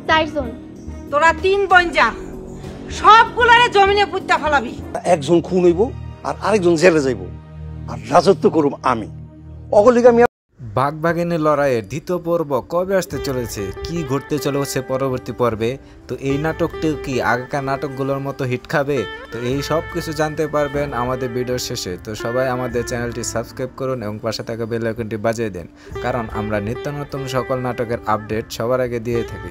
চারজন। তোরা 3 বোন যা, সবগুলারে জমিনে পুঁতা ফেলাবি। একজন খুন হইব আর আরেকজন জেলে যাইব, আর রাজত্ব করুম আমি। অগলিকা আমি বাঘ-বাঘিনীর লড়াইয়ের দ্বিতীয় পর্ব কবে আসতে চলেছে, কি ঘটতে চলেছে পরবর্তী পর্বে, তো এই নাটকটি কি আগেকার নাটকগুলোর মতো হিট খাবে, তো এই সব কিছু জানতে পারবেন আমাদের ভিডিওর শেষে। তো সবাই আমাদের চ্যানেলটি সাবস্ক্রাইব করুন এবং পাশে থাকা বেল আইকনটি বাজিয়ে দেন, কারণ আমরা নিত্য নতুন সকল নাটকের আপডেট সবার আগে দিয়ে থাকি।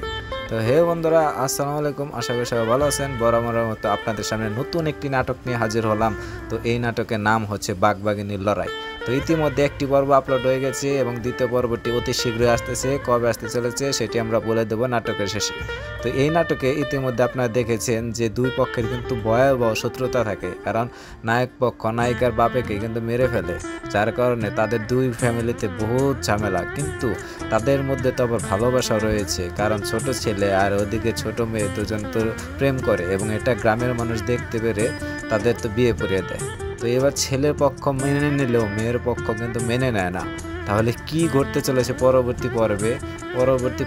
তো হে বন্ধুরা, আসসালামু আলাইকুম, আশা করি সবাই ভালো আছেন। বরাবরের মতো আপনাদের সামনে নতুন একটি নাটক নিয়ে হাজির হলাম। তো এই নাটকের নাম হচ্ছে বাঘ-বাঘিনীর লড়াই। তো ইতিমধ্যে একটি পর্ব আপলোড হয়ে গেছে এবং দ্বিতীয় পর্বটি অতি শীঘ্রই আসতেছে। কবে আসতে চলেছে সেটি আমরা বলে দেবো নাটকের শেষে। তো এই নাটকে ইতিমধ্যে আপনারা দেখেছেন যে দুই পক্ষের কিন্তু ভয়াবহ শত্রুতা থাকে, কারণ নায়ক পক্ষ নায়িকার বাপেকে কিন্তু মেরে ফেলে, যার কারণে তাদের দুই ফ্যামিলিতে বহুত ঝামেলা। কিন্তু তাদের মধ্যে তো আবার ভালোবাসা রয়েছে, কারণ ছোট ছেলে আর ওদিকে ছোট মেয়ে দুজন তো প্রেম করে এবং এটা গ্রামের মানুষ দেখতে পেরে তাদের তো বিয়ে পড়িয়ে দেয়। তো এবার ছেলের পক্ষ মেনে নিলেও মেয়ের পক্ষ কিন্তু মেনে নেয় না। তাহলে কি ঘটতে চলেছে পরবর্তী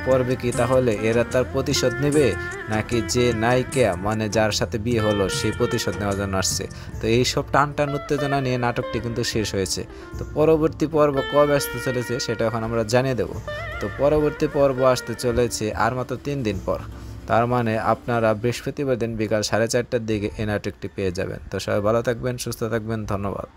পর্বে কি তাহলে এরা তার প্রতিশোধ নেবে, নাকি যে নায়িকা মানে যার সাথে বিয়ে হলো সেই প্রতিশোধ নেওয়ার জন্য আসছে? তো এইসব টান উত্তেজনা নিয়ে নাটকটি কিন্তু শেষ হয়েছে। তো পরবর্তী পর্ব কবে আসতে চলেছে সেটা এখন আমরা জানিয়ে দেব। তো পরবর্তী পর্ব আসতে চলেছে আর মাত্র 3 দিন পর। তার মানে আপনারা বৃহস্পতিবার দিন বিকাল 4:30টার দিকে এই নাটকটি পেয়ে যাবেন। তো সবাই ভালো থাকবেন, সুস্থ থাকবেন, ধন্যবাদ।